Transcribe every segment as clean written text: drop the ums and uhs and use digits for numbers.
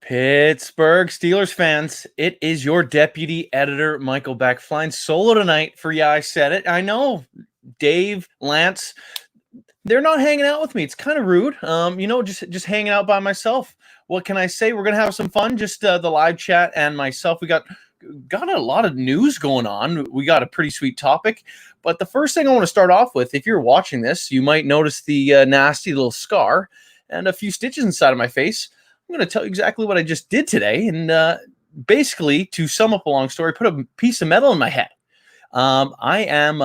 Pittsburgh Steelers fans, it is your deputy editor, Michael Beck, flying solo tonight for Yeah, I Said It. I know Dave, Lance, they're not hanging out with me. It's kind of rude. Just hanging out by myself. What can I say? We're going to have some fun, just the live chat and myself. We got a lot of news going on. We got a pretty sweet topic. But the first thing I want to start off with, if you're watching this, you might notice the nasty little scar and a few stitches inside of my face. I'm going to tell you exactly what I just did today. And basically, to sum up a long story, put a piece of metal in my head. I am,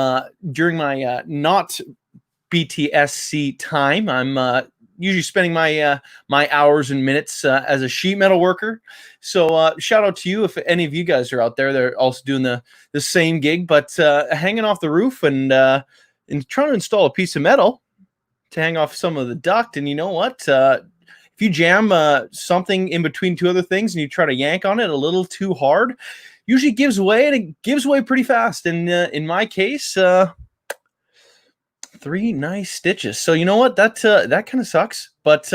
during my not BTSC time, I'm usually spending my my hours and minutes as a sheet metal worker. So shout out to you if any of you guys are out there. They're also doing the same gig, but hanging off the roof and trying to install a piece of metal to hang off some of the duct. And you know what? If you jam something in between two other things and you try to yank on it a little too hard, usually gives way, and it gives way pretty fast. And in my case, 3 nice stitches. So you know what? That kind of sucks. But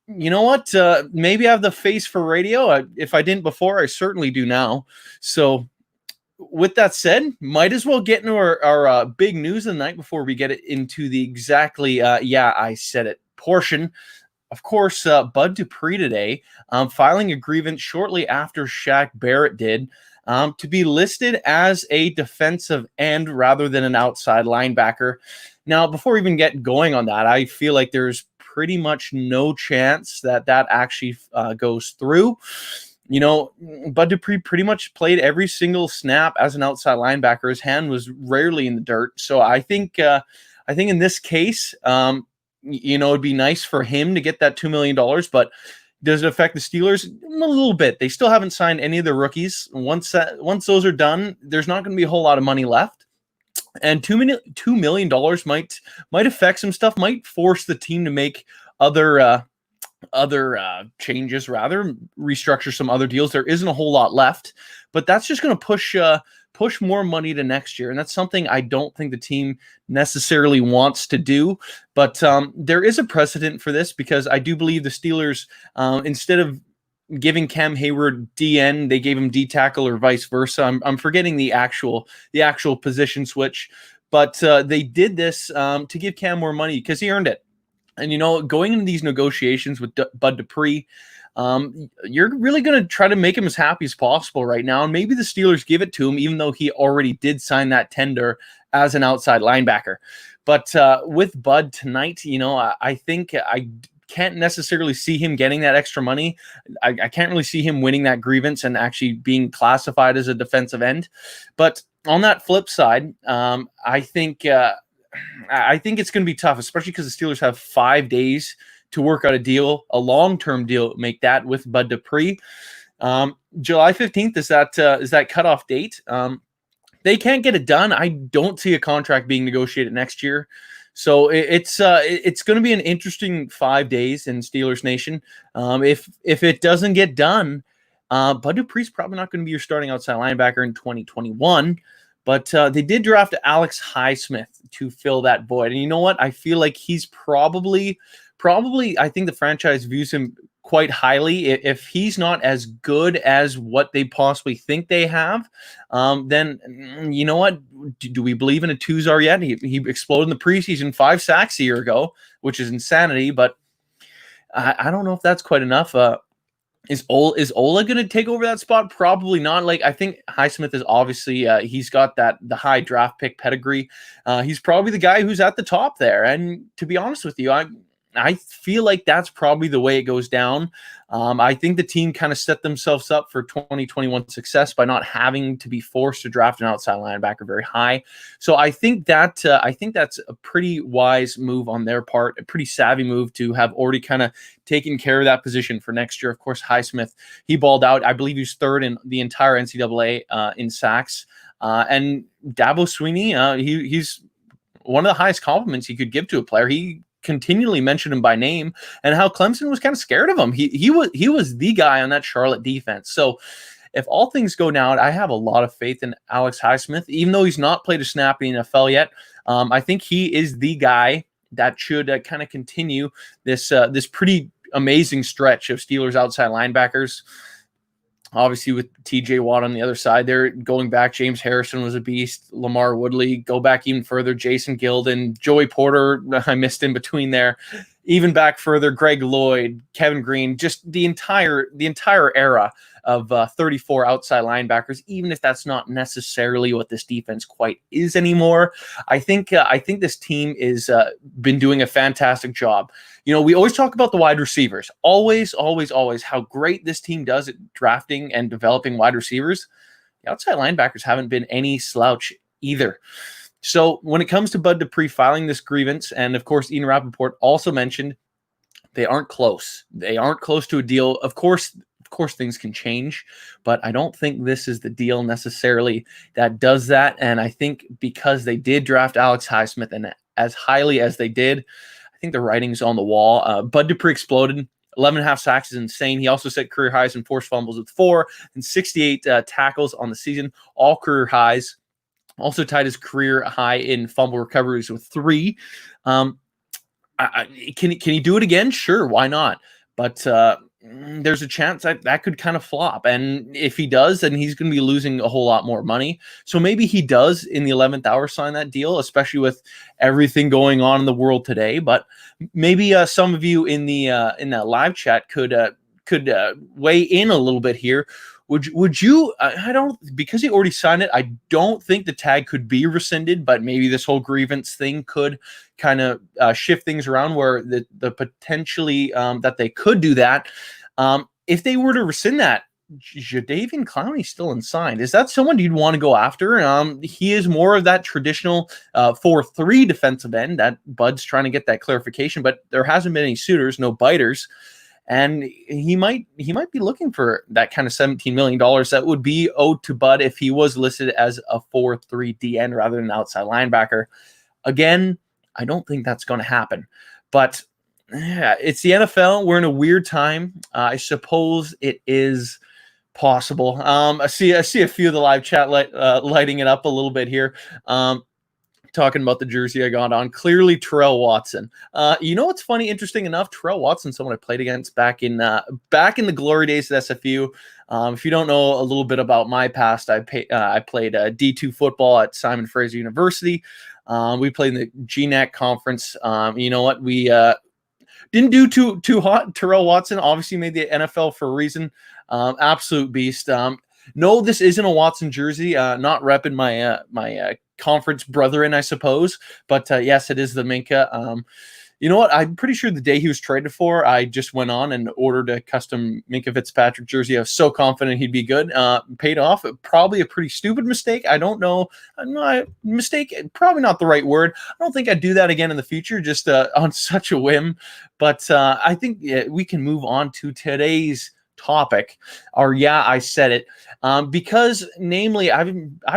you know what? Maybe I have the face for radio. If I didn't before, I certainly do now. So with that said, might as well get into our big news of the night before we get into the exactly yeah, I said it portion. Of course, Bud Dupree today filing a grievance shortly after Shaq Barrett did to be listed as a defensive end rather than an outside linebacker. Now, before we even get going on that, I feel like there's pretty much no chance that actually goes through. You know, Bud Dupree pretty much played every single snap as an outside linebacker. His hand was rarely in the dirt. So I think in this case, it'd be nice for him to get that $2 million, but does it affect the Steelers? A little bit. They still haven't signed any of the rookies. Once those are done, there's not going to be a whole lot of money left. And $2 million might affect some stuff, might force the team to make other changes, rather restructure some other deals. There isn't a whole lot left, but that's just going to push more money to next year. And that's something I don't think the team necessarily wants to do. But there is a precedent for this, because I do believe the Steelers, instead of giving Cam Hayward DN, they gave him D tackle or vice versa. I'm forgetting the actual position switch, but they did this to give Cam more money because he earned it. And, going into these negotiations with Bud Dupree, you're really going to try to make him as happy as possible right now. And maybe the Steelers give it to him, even though he already did sign that tender as an outside linebacker. But with Bud tonight, I think I can't necessarily see him getting that extra money. I can't really see him winning that grievance and actually being classified as a defensive end. But on that flip side, I think it's going to be tough, especially because the Steelers have 5 days to work out a deal, a long-term deal, make that with Bud Dupree. July 15th is that cutoff date. They can't get it done. I don't see a contract being negotiated next year. So it's going to be an interesting 5 days in Steelers Nation. If it doesn't get done, Bud Dupree's probably not going to be your starting outside linebacker in 2021. But they did draft Alex Highsmith to fill that void. And you know what? I feel like he's probably, I think the franchise views him quite highly. If he's not as good as what they possibly think they have, then you know what? Do we believe in a Tuzar yet? He exploded in the preseason, 5 sacks a year ago, which is insanity. But I don't know if that's quite enough. Is Ola going to take over that spot? Probably not. Like, I think Highsmith is obviously he's got the high draft pick pedigree. He's probably the guy who's at the top there. And to be honest with you, I feel like that's probably the way it goes down. I think the team kind of set themselves up for 2021 success by not having to be forced to draft an outside linebacker very high. So I think that's a pretty wise move on their part, a pretty savvy move to have already kind of taken care of that position for next year. Of course, Highsmith, he balled out. I believe he's third in the entire NCAA in sacks. And Dabo Swinney, he's one of the highest compliments you could give to a player. He continually mentioned him by name, and how Clemson was kind of scared of him. He was the guy on that Charlotte defense. So if all things go down, I have a lot of faith in Alex Highsmith, even though he's not played a snap in the NFL yet. I think he is the guy that should kind of continue this pretty amazing stretch of Steelers outside linebackers. Obviously, with TJ Watt on the other side there, going back, James Harrison was a beast. Lamar Woodley, go back even further, Jason Gilden, Joey Porter, I missed in between there. Even back further, Greg Lloyd, Kevin Green, just the entire era of 34 outside linebackers, even if that's not necessarily what this defense quite is anymore. I think this team is been doing a fantastic job. You know, we always talk about the wide receivers. Always how great this team does at drafting and developing wide receivers. The outside linebackers haven't been any slouch either. So when it comes to Bud Dupree filing this grievance, and of course, Ian Rappaport also mentioned they aren't close. They aren't close to a deal. Of course, things can change, but I don't think this is the deal necessarily that does that. And I think because they did draft Alex Highsmith and as highly as they did, I think the writing's on the wall. Bud Dupree exploded. 11.5 sacks is insane. He also set career highs in forced fumbles with 4 and 68 tackles on the season, all career highs. Also tied his career high in fumble recoveries with 3. Can he do it again? Sure, why not? But there's a chance that could kind of flop. And if he does, then he's going to be losing a whole lot more money. So maybe he does in the 11th hour sign that deal, especially with everything going on in the world today. But maybe some of you in that live chat could weigh in a little bit here. Would you? I don't, because he already signed it. I don't think the tag could be rescinded, but maybe this whole grievance thing could kind of shift things around where the potentially that they could do that. If they were to rescind that, Jadeveon Clowney's still unsigned. Is that someone you'd want to go after? He is more of that traditional 4-3 defensive end. That Bud's trying to get that clarification, but there hasn't been any suitors, no biters. And he might be looking for that kind of $17 million that would be owed to Bud if he was listed as a 4-3 DN rather than an outside linebacker. Again, I don't think that's going to happen. But yeah, it's the NFL. We're in a weird time. I suppose it is possible. I see a few of the live chat lighting it up a little bit here. Talking about the jersey I got on, clearly Terrell Watson. You know what's funny, interesting enough? Terrell Watson, someone I played against back in the glory days at SFU. If you don't know a little bit about my past, I played D2 football at Simon Fraser University. We played in the GNAC conference. You know what? We didn't do too hot. Terrell Watson obviously made the NFL for a reason. Absolute beast. No, this isn't a Watson jersey. Not repping my conference brethren, I suppose. But yes, it is the Minkah. You know what? I'm pretty sure the day he was traded for, I just went on and ordered a custom Minkah Fitzpatrick jersey. I was so confident he'd be good. Paid off. Probably a pretty stupid mistake. I don't know. Mistake, probably not the right word. I don't think I'd do that again in the future, just on such a whim. But I think we can move on to today's topic, or yeah, I said it, because namely I've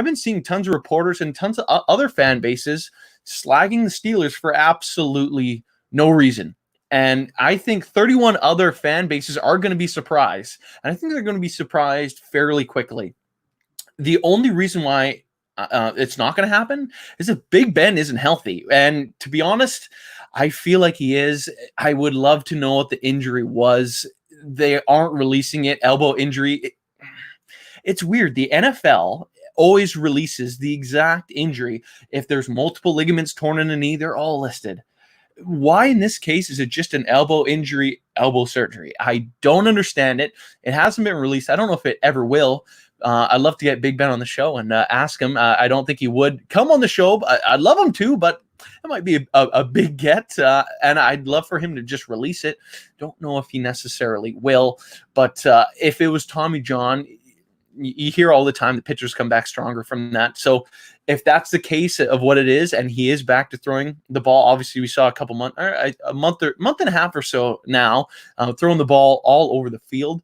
been seeing tons of reporters and tons of other fan bases slagging the Steelers for absolutely no reason. And I think 31 other fan bases are going to be surprised, and I think they're going to be surprised fairly quickly. The only reason why it's not going to happen is if Big Ben isn't healthy, and to be honest, I feel like he is. I would love to know what the injury was. They aren't releasing it. Elbow injury. It's weird. The NFL always releases the exact injury. If there's multiple ligaments torn in a knee, they're all listed. Why in this case is it just an elbow injury, elbow surgery? I don't understand it. It hasn't been released. I don't know if it ever will. I'd love to get Big Ben on the show and ask him. I don't think he would come on the show. I'd love him to, but it might be a big get, and I'd love for him to just release it. Don't know if he necessarily will, but if it was Tommy John, you hear all the time the pitchers come back stronger from that. So if that's the case of what it is, and he is back to throwing the ball, obviously we saw a month and a half or so now, throwing the ball all over the field.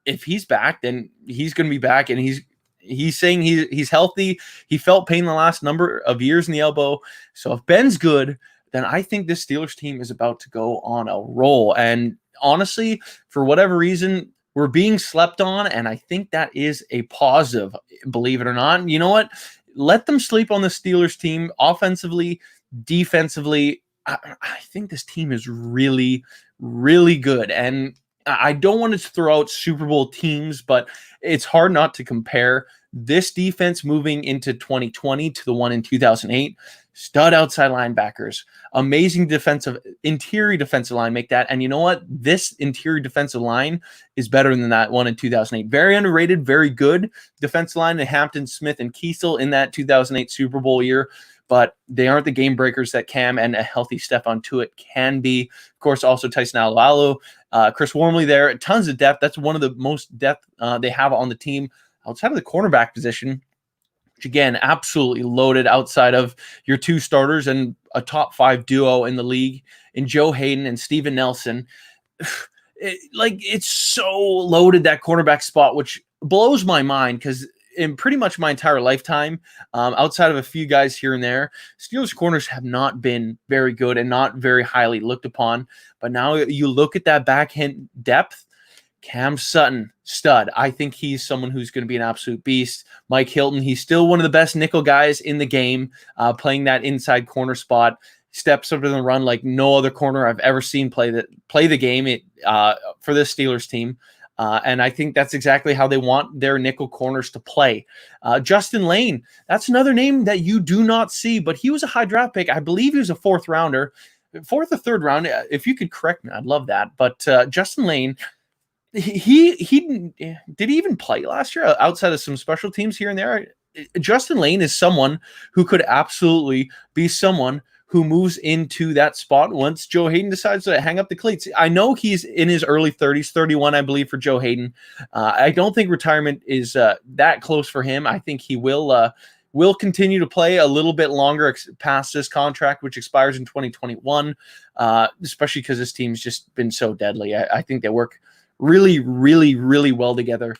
If he's back, then he's going to be back, and he's saying he's healthy. He felt pain the last number of years in the elbow. So if Ben's good, then I think this Steelers team is about to go on a roll. And honestly, for whatever reason, we're being slept on, and I think that is a positive, believe it or not. You know what? Let them sleep on the Steelers team offensively, defensively. I think this team is really, really good. And I don't want to throw out Super Bowl teams, but it's hard not to compare this defense moving into 2020 to the one in 2008. Stud outside linebackers, amazing interior defensive line make that. And you know what? This interior defensive line is better than that one in 2008. Very underrated, very good defensive line in Hampton, Smith, and Kiesel in that 2008 Super Bowl year. But they aren't the game breakers that Cam and a healthy Stephon Tuitt can be. Of course, also Tyson Alualu, Chris Wormley there. Tons of depth. That's one of the most depth they have on the team. Outside of the cornerback position, which again, absolutely loaded outside of your two starters and a top 5 duo in the league in Joe Hayden and Steven Nelson. It's so loaded, that cornerback spot, which blows my mind because in pretty much my entire lifetime, outside of a few guys here and there, Steelers corners have not been very good and not very highly looked upon. But now you look at that backhand depth, Cam Sutton, stud. I think he's someone who's going to be an absolute beast. Mike Hilton, he's still one of the best nickel guys in the game, playing that inside corner spot. Steps up to the run like no other corner I've ever seen play the game for this Steelers team. And I think that's exactly how they want their nickel corners to play. Justin Lane, that's another name that you do not see, but he was a high draft pick. I believe he was a 4th rounder, 4th or 3rd round. If you could correct me, I'd love that. But Justin Lane, he did he even play last year outside of some special teams here and there? Justin Lane is someone who could absolutely be someone who moves into that spot once Joe Hayden decides to hang up the cleats. I know he's in his early 30s, 31, I believe, for Joe Hayden. I don't think retirement is that close for him. I think he will continue to play a little bit longer past this contract, which expires in 2021, especially because this team's just been so deadly. I think they work really, really, really well together.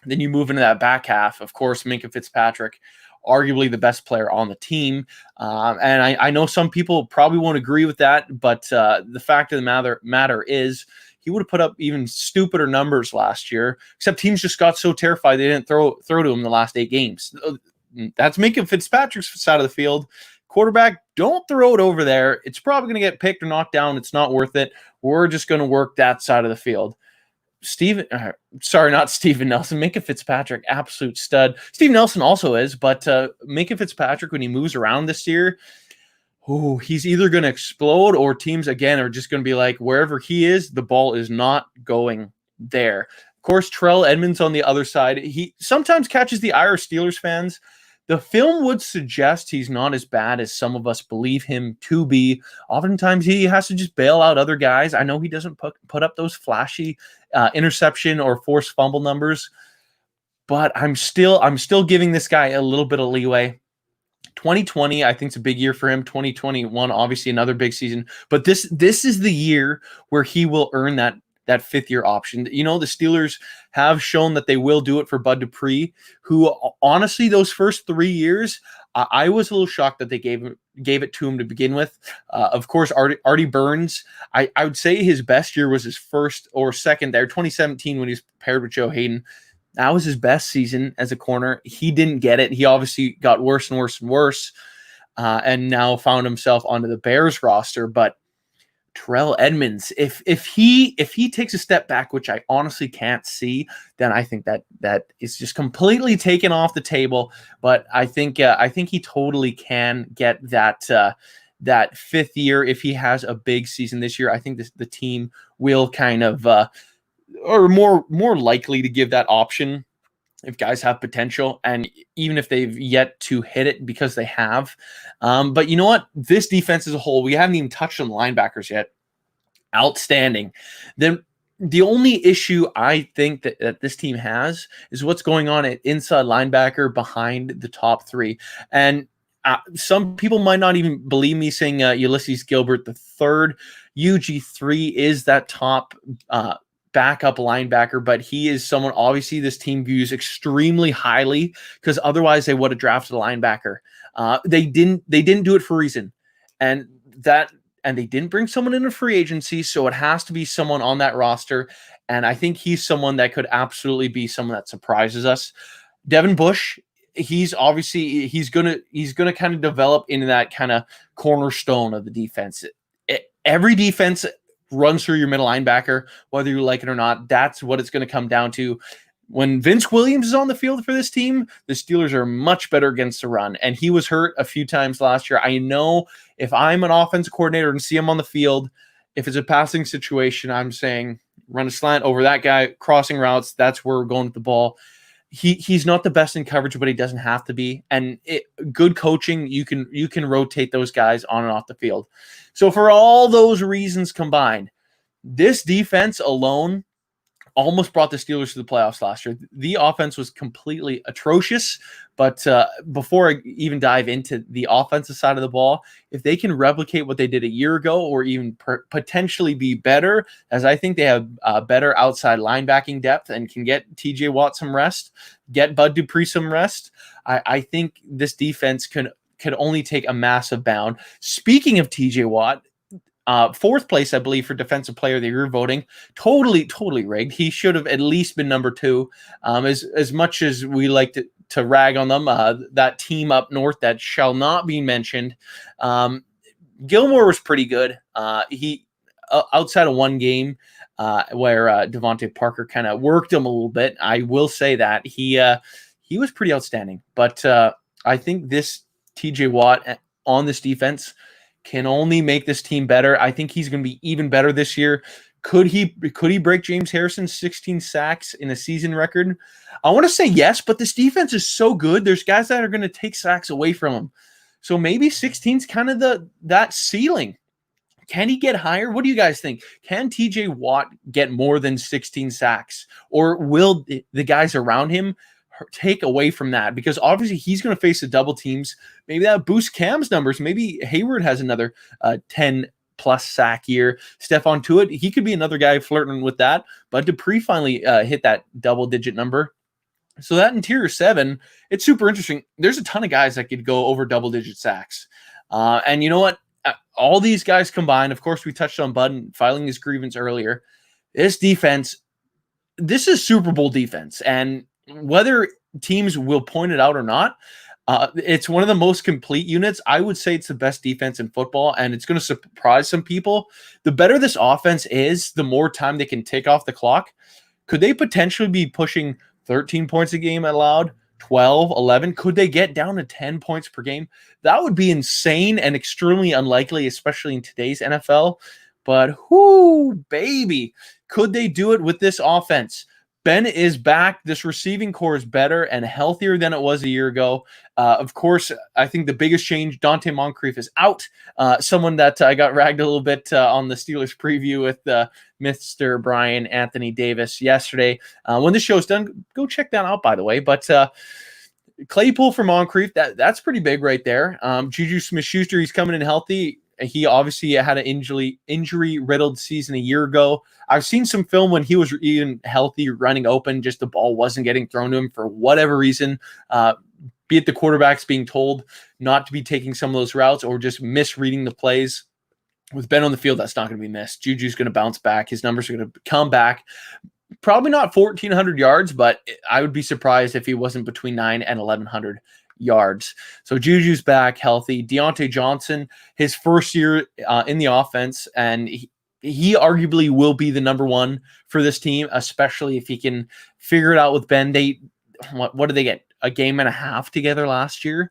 Then you move into that back half. Of course, Minkah Fitzpatrick, arguably the best player on the team. And I know some people probably won't agree with that, but the fact of the matter is he would have put up even stupider numbers last year, except teams just got so terrified they didn't throw to him the last 8 games. That's Minkah Fitzpatrick's side of the field. Quarterback, don't throw it over there. It's probably going to get picked or knocked down. It's not worth it. We're just going to work that side of the field. Not Steven Nelson. Minkah Fitzpatrick, absolute stud. Steve Nelson also is, but Minkah Fitzpatrick, when he moves around this year, he's either going to explode or teams, again, are just going to be like, wherever he is, the ball is not going there. Of course, Terrell Edmunds on the other side, he sometimes catches the ire of Steelers fans. The film would suggest he's not as bad as some of us believe him to be. Oftentimes, he has to just bail out other guys. I know he doesn't put up those flashy interception or forced fumble numbers, but I'm still giving this guy a little bit of leeway. 2020, I think, is a big year for him. 2021, obviously another big season. But this is the year where he will earn that 5th-year option. You know, the Steelers have shown that they will do it for Bud Dupree, who honestly, those first 3 years, I was a little shocked that they gave it to him to begin with. Of course, Artie Burns, I would say his best year was his first or second there, 2017, when he was paired with Joe Hayden. That was his best season as a corner. He didn't get it. He obviously got worse and worse and worse, and now found himself onto the Bears roster. But Terrell Edmunds, if he takes a step back, which I honestly can't see, then I think that is just completely taken off the table. But I think he totally can get that 5th year if he has a big season this year. I think the team will kind of or more likely to give that option if guys have potential, and even if they've yet to hit it, because they have. But you know what? This defense as a whole, we haven't even touched on the linebackers yet. Outstanding. Then the only issue I think that this team has is what's going on at inside linebacker behind the top 3. And some people might not even believe me saying Ulysses Gilbert III. UG3 is that top backup linebacker, but he is someone obviously this team views extremely highly, because otherwise they would have drafted a linebacker. They didn't do it for a reason, and they didn't bring someone in a free agency, so it has to be someone on that roster. And I think he's someone that could absolutely be someone that surprises us. Devin Bush, he's gonna kind of develop into that kind of cornerstone of the defense. Every defense runs through your middle linebacker, whether you like it or not. That's what it's going to come down to. When Vince Williams is on the field for this team, the Steelers are much better against the run, and he was hurt a few times last year. I know if I'm an offensive coordinator and see him on the field, if it's a passing situation, I'm saying run a slant over that guy, crossing routes, that's where we're going with the ball. He's not the best in coverage, but he doesn't have to be. And good coaching, you can rotate those guys on and off the field. So for all those reasons combined, this defense alone almost brought the Steelers to the playoffs last year. The offense was completely atrocious, but before I even dive into the offensive side of the ball, if they can replicate what they did a year ago or even potentially be better, as I think they have better outside linebacking depth and can get TJ Watt some rest, get Bud Dupree some rest, I think this defense could only take a massive bound. Speaking of TJ Watt, fourth place, I believe, for Defensive Player of the Year voting. Totally rigged. He should have at least been number 2. As much as we like to rag on them, that team up north that shall not be mentioned. Gilmore was pretty good. He outside of one game where Devontae Parker kind of worked him a little bit. I will say that he was pretty outstanding. But I think this TJ Watt on this defense can only make this team better. I think he's going to be even better this year. Could he break James Harrison's 16 sacks in a season record? I want to say yes, but this defense is so good. There's guys that are going to take sacks away from him. So maybe 16 is kind of that ceiling. Can he get higher? What do you guys think? Can TJ Watt get more than 16 sacks? Or will the guys around him take away from that? Because obviously he's going to face the double teams. Maybe that boosts Cam's numbers. Maybe Hayward has another 10 plus sack year. Stephon Tuitt, he could be another guy flirting with that. But Dupree finally hit that double digit number. So that interior 7, it's super interesting. There's a ton of guys that could go over double digit sacks. And you know what? All these guys combined, of course, we touched on Bud filing his grievance earlier. This defense, this is Super Bowl defense. And whether teams will point it out or not, it's one of the most complete units. I would say it's the best defense in football, and it's going to surprise some people. The better this offense is, the more time they can take off the clock. Could they potentially be pushing 13 points a game allowed, 12, 11? Could they get down to 10 points per game? That would be insane and extremely unlikely, especially in today's NFL. But whoo, baby, could they do it with this offense? Ben is back. This receiving core is better and healthier than it was a year ago. Of course, I think the biggest change, Dante Moncrief is out. Someone that I got ragged a little bit on the Steelers preview with Mr. Brian Anthony Davis yesterday. When the show's done, go check that out, by the way. But Claypool for Moncrief, that's pretty big right there. Juju Smith-Schuster, he's coming in healthy. He obviously had an injury-riddled season a year ago. I've seen some film when he was even healthy, running open, just the ball wasn't getting thrown to him for whatever reason, be it the quarterbacks being told not to be taking some of those routes or just misreading the plays. With Ben on the field, that's not going to be missed. Juju's going to bounce back. His numbers are going to come back. Probably not 1,400 yards, but I would be surprised if he wasn't between 9 and 1,100 yards. So Juju's back healthy. Deontay Johnson, his first year in the offense, and he arguably will be the number 1 for this team, especially if he can figure it out with Ben. What did they get? A game and a half together last year.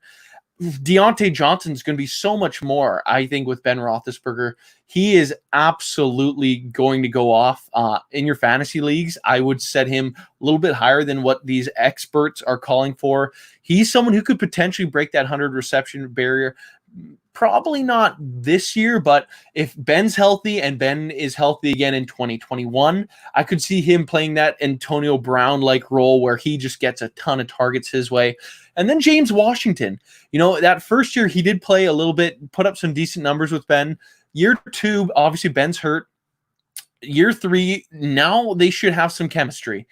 Deontay Johnson's going to be so much more, I think, with Ben Roethlisberger. He is absolutely going to go off in your fantasy leagues. I would set him a little bit higher than what these experts are calling for. He's someone who could potentially break that 100 reception barrier. Probably not this year, but if Ben's healthy and Ben is healthy again in 2021, I could see him playing that Antonio Brown-like role where he just gets a ton of targets his way. And then James Washington, that first year he did play a little bit, put up some decent numbers with Ben. Year 2, obviously Ben's hurt. Year 3, now they should have some chemistry.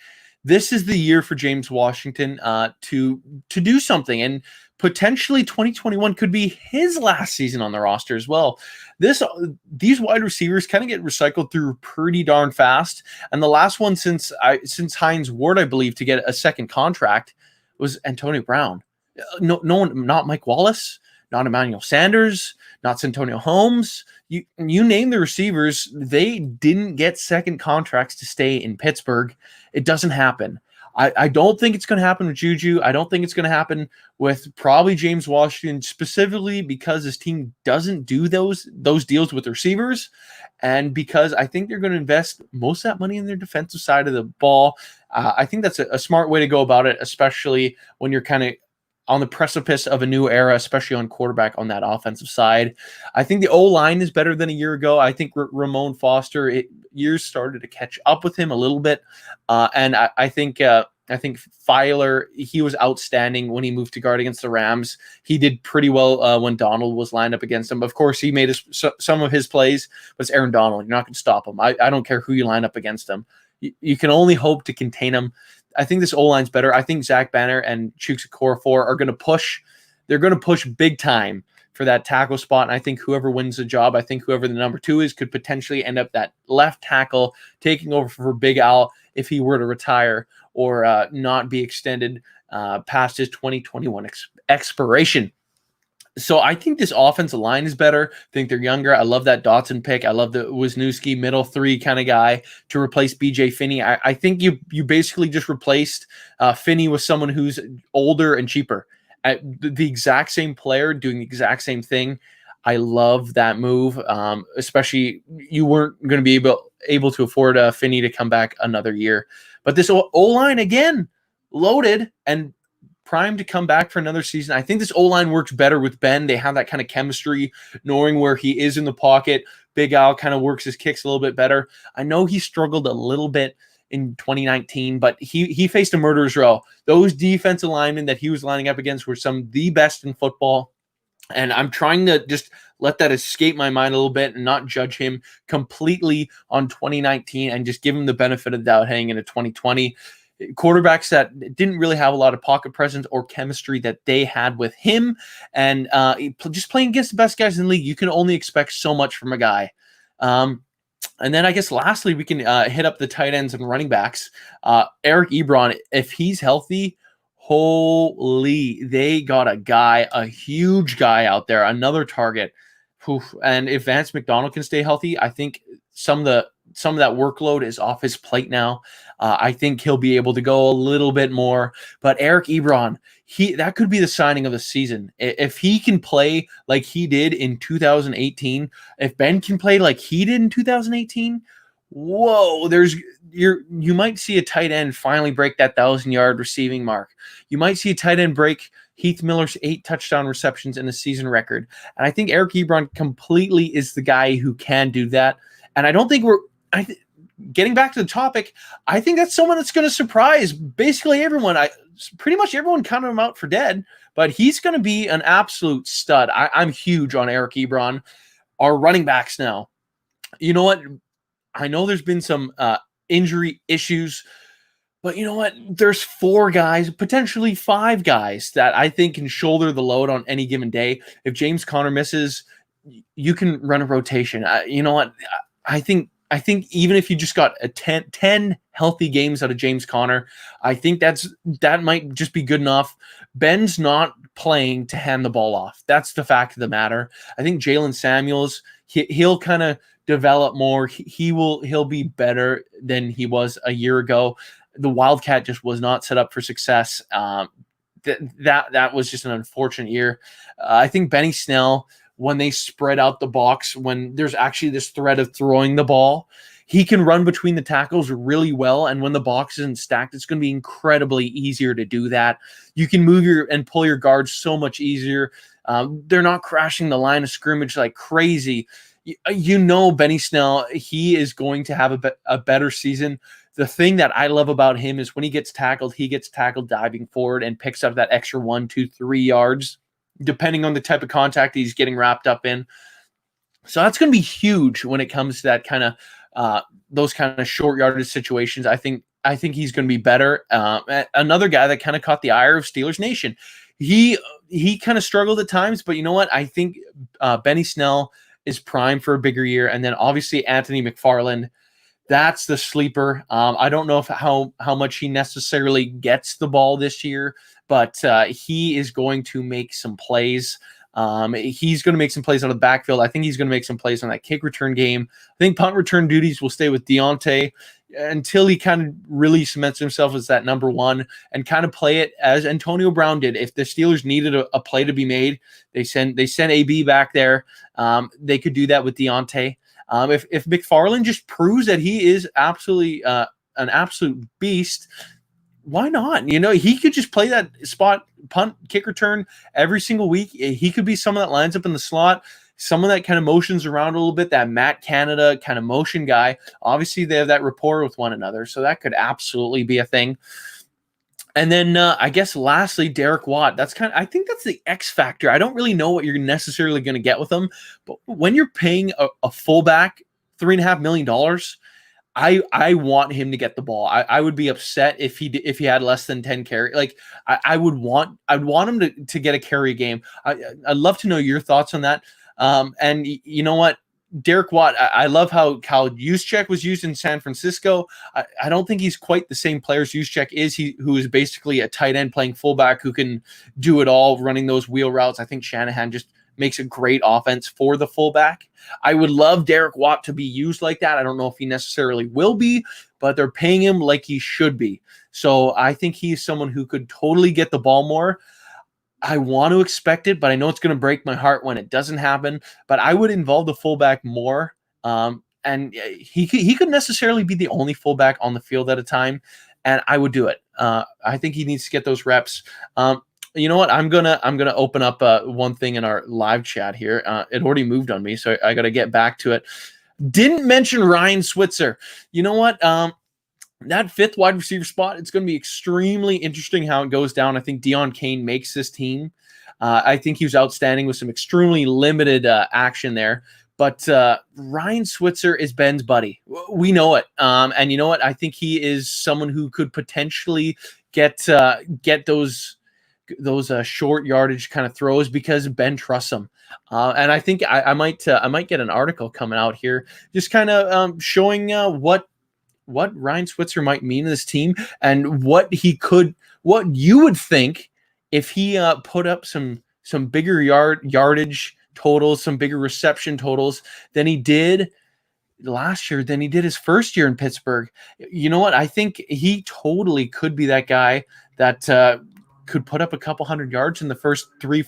This is the year for James Washington to do something, and potentially 2021 could be his last season on the roster as well. These wide receivers kind of get recycled through pretty darn fast, and the last one since Hines Ward, I believe, to get a second contract was Antonio Brown. No one, not Mike Wallace. not Emmanuel Sanders, not Santonio Holmes. You name the receivers, they didn't get second contracts to stay in Pittsburgh. It doesn't happen. I don't think it's going to happen with Juju. I don't think it's going to happen with probably James Washington, specifically because his team doesn't do those deals with receivers, and because I think they're going to invest most of that money in their defensive side of the ball. I think that's a smart way to go about it, especially when you're kind of on the precipice of a new era, especially on quarterback on that offensive side. I think the O-line is better than a year ago. I think Ramon Foster, years started to catch up with him a little bit. And I think Filer, he was outstanding when he moved to guard against the Rams. He did pretty well when Donald was lined up against him. Of course, he made some of his plays, but it's Aaron Donald. You're not going to stop him. I don't care who you line up against him. You can only hope to contain him. I think this O-line's better. I think Zach Banner and Chuks Okorafor are going to push. They're going to push big time for that tackle spot. And I think whoever wins the job, I think whoever the number 2 is, could potentially end up that left tackle taking over for Big Al if he were to retire or not be extended past his 2021 expiration. So I think this offensive line is better. I think they're younger. I love that Dotson pick. I love the Wisniewski middle 3 kind of guy to replace BJ Finney. I think you basically just replaced Finney with someone who's older and cheaper. The exact same player doing the exact same thing. I love that move, especially you weren't going to be able to afford Finney to come back another year. But this O-line, again, loaded and primed to come back for another season. I think this O-line works better with Ben. They have that kind of chemistry, knowing where he is in the pocket. Big Al kind of works his kicks a little bit better. I know he struggled a little bit in 2019, but he faced a murderer's row. Those defensive linemen that he was lining up against were some of the best in football. And I'm trying to just let that escape my mind a little bit and not judge him completely on 2019 and just give him the benefit of the doubt heading into 2020. Quarterbacks that didn't really have a lot of pocket presence or chemistry that they had with him, and just playing against the best guys in the league, you can only expect so much from a guy. And then I guess lastly, we can hit up the tight ends and running backs. Eric Ebron, if he's healthy, holy, they got a huge guy out there, another target. And if Vance McDonald can stay healthy, I think some of that workload is off his plate now. I think he'll be able to go a little bit more. But Eric Ebron, that could be the signing of the season. If he can play like he did in 2018, if Ben can play like he did in 2018, whoa, you might see a tight end finally break that 1,000-yard receiving mark. You might see a tight end break Heath Miller's 8 touchdown receptions in the season record. And I think Eric Ebron completely is the guy who can do that. And I don't think getting back to the topic, I think that's someone that's going to surprise basically everyone. Pretty much everyone counted him out for dead, but he's going to be an absolute stud. I'm huge on Eric Ebron. Our running backs now. You know what? I know there's been some injury issues, but you know what? There's 4 guys, potentially 5 guys that I think can shoulder the load on any given day. If James Conner misses, you can run a rotation. You know what? I think even if you just got 10 healthy games out of James Conner, I think that might just be good enough. Ben's not playing to hand the ball off. That's the fact of the matter. I think Jalen Samuels, he'll kind of develop more. He'll be better than he was a year ago. The Wildcat just was not set up for success. That was just an unfortunate year. I think Benny Snell, when they spread out the box, when there's actually this threat of throwing the ball, he can run between the tackles really well. And when the box isn't stacked, it's going to be incredibly easier to do that. You can move and pull your guards so much easier. They're not crashing the line of scrimmage like crazy. You know, Benny Snell, he is going to have a better season. The thing that I love about him is when he gets tackled diving forward and picks up that extra 1, 2, 3 yards, depending on the type of contact he's getting wrapped up in. So that's going to be huge when it comes to that kind of those kind of short yardage situations. I think he's going to be better. Another guy that kind of caught the ire of Steelers Nation. He kind of struggled at times, but you know what? I think Benny Snell is primed for a bigger year. And then obviously Anthony McFarland, that's the sleeper. I don't know how much he necessarily gets the ball this year, but he is going to make some plays. He's going to make some plays out of the backfield. I think he's going to make some plays on that kick return game. I think punt return duties will stay with Deontay until he kind of really cements himself as that number one and kind of play it as Antonio Brown did. If the Steelers needed a play to be made, they sent AB back there. They could do that with Deontay. If McFarland just proves that he is absolutely an absolute beast, why not? He could just play that spot punt, kick return every single week. He could be someone that lines up in the slot, someone that kind of motions around a little bit, that Matt Canada kind of motion guy. Obviously, they have that rapport with one another, so that could absolutely be a thing. And then I guess lastly, Derek Watt. I think that's the X factor. I don't really know what you're necessarily going to get with him, but when you're paying a fullback $3.5 million, I want him to get the ball. I would be upset if he had less than 10 carry. Like I'd want him to get a carry game. I'd love to know your thoughts on that. And you know what? Derek Watt, I love how Kyle Juszczyk was used in San Francisco. I don't think he's quite the same player as Juszczyk is, who is basically a tight end playing fullback who can do it all, running those wheel routes. I think Shanahan just makes a great offense for the fullback. I would love Derek Watt to be used like that. I don't know if he necessarily will be, but they're paying him like he should be. So I think he's someone who could totally get the ball more. I want to expect it, but I know it's going to break my heart when it doesn't happen. But I would involve the fullback more. And he could necessarily be the only fullback on the field at a time, and I would do it. I think he needs to get those reps. You know what? I'm gonna open up one thing in our live chat here. It already moved on me, so I got to get back to it. Didn't mention Ryan Switzer. You know what? That fifth wide receiver spot, it's going to be extremely interesting how it goes down. I think Deion Kane makes this team. I think he was outstanding with some extremely limited action there. But Ryan Switzer is Ben's buddy. We know it. And you know what? I think he is someone who could potentially get those short yardage kind of throws because Ben trusts him. And I think I might get an article coming out here just kind of showing what Ryan Switzer might mean to this team and what you would think if he put up some bigger yardage totals, some bigger reception totals than he did last year, than he did his first year in Pittsburgh. You know what? I think he totally could be that guy that could put up a couple hundred yards in the first 3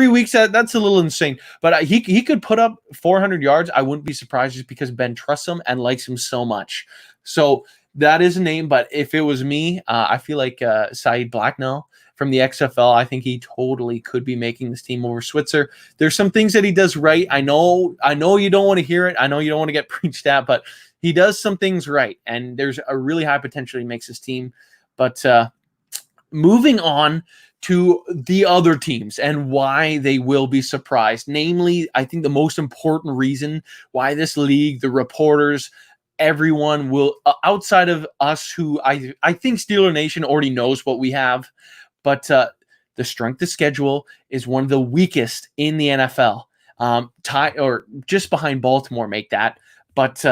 weeks. That's a little insane, but he could put up 400 yards. I wouldn't be surprised just because Ben trusts him and likes him so much. So that is a name, but if it was me, I feel like Saeed Blacknell from the XFL, I think he totally could be making this team over Switzer. There's some things that he does right. I know you don't want to hear it. I know you don't want to get preached at, but he does some things right, and there's a really high potential he makes his team. But moving on to the other teams and why they will be surprised. Namely, I think the most important reason why this league, the reporters, everyone will, outside of us who I think Steeler Nation already knows what we have, but the strength of schedule is one of the weakest in the NFL. Or just behind Baltimore make that. But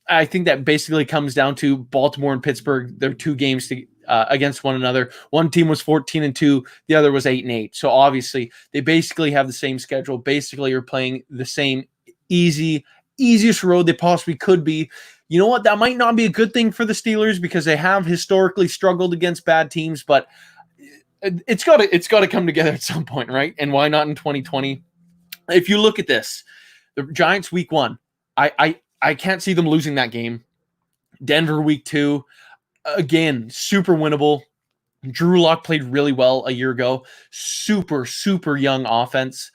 I think that basically comes down to Baltimore and Pittsburgh. They're two games against one another. One team was 14-2, the other was 8-8. So obviously they basically have the same schedule. Basically, are playing the same easiest road they possibly could be. You know what? That might not be a good thing for the Steelers because they have historically struggled against bad teams, but it's got to come together at some point, right? And why not in 2020? If you look at this, the Giants week 1, I can't see them losing that game. Denver week 2, again, super winnable. Drew Lock played really well a year ago. Super, super young offense.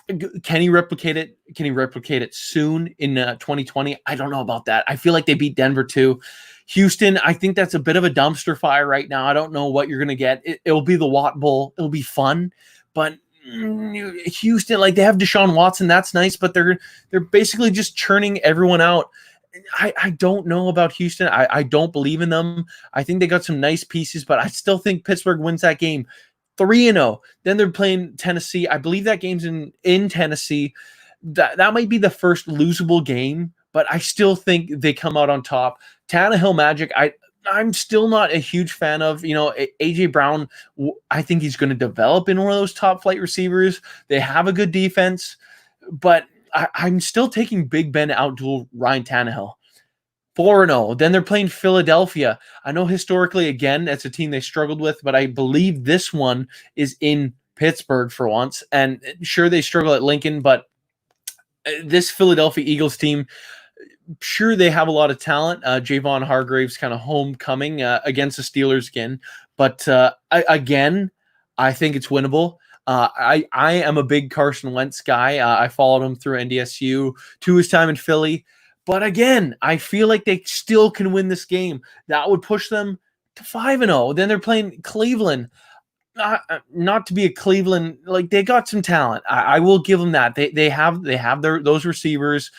Can he replicate it? Can he replicate it soon in 2020? I don't know about that. I feel like they beat Denver too. Houston, I think that's a bit of a dumpster fire right now. I don't know what you're going to get. It'll be the Watt Bowl. It'll be fun, but Houston, like they have Deshaun Watson. That's nice, but they're basically just churning everyone out. I don't know about Houston. I don't believe in them. I think they got some nice pieces, but I still think Pittsburgh wins that game 3-0. Then they're playing Tennessee. I believe that game's in Tennessee. That might be the first losable game, but I still think they come out on top. Tannehill Magic, I'm still not a huge fan of. AJ Brown. I think he's going to develop in one of those top flight receivers. They have a good defense, but I'm still taking Big Ben out to Ryan Tannehill. 4-0. Then they're playing Philadelphia. I know historically, again, that's a team they struggled with, but I believe this one is in Pittsburgh for once. And sure, they struggle at Lincoln, but this Philadelphia Eagles team, sure, they have a lot of talent. Javon Hargrave's kind of homecoming against the Steelers again. But I think it's winnable. I am a big Carson Wentz guy. I followed him through NDSU to his time in Philly. But again, I feel like they still can win this game. That would push them to 5-0. Then they're playing Cleveland. Not to be a Cleveland, like they got some talent. I will give them that. They have those receivers.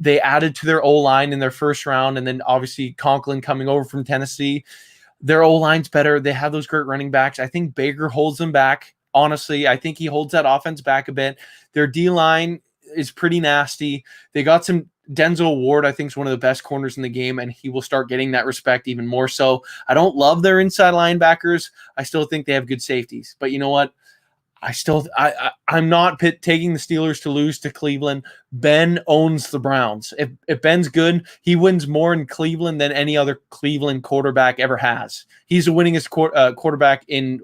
They added to their O-line in their first round, and then obviously Conklin coming over from Tennessee. Their O-line's better. They have those great running backs. I think Baker holds them back. Honestly, I think he holds that offense back a bit. Their D-line is pretty nasty. They got some Denzel Ward, I think, is one of the best corners in the game, and he will start getting that respect even more so. I don't love their inside linebackers. I still think they have good safeties. But you know what? I'm not taking the Steelers to lose to Cleveland. Ben owns the Browns. If Ben's good, he wins more in Cleveland than any other Cleveland quarterback ever has. He's the winningest quarterback in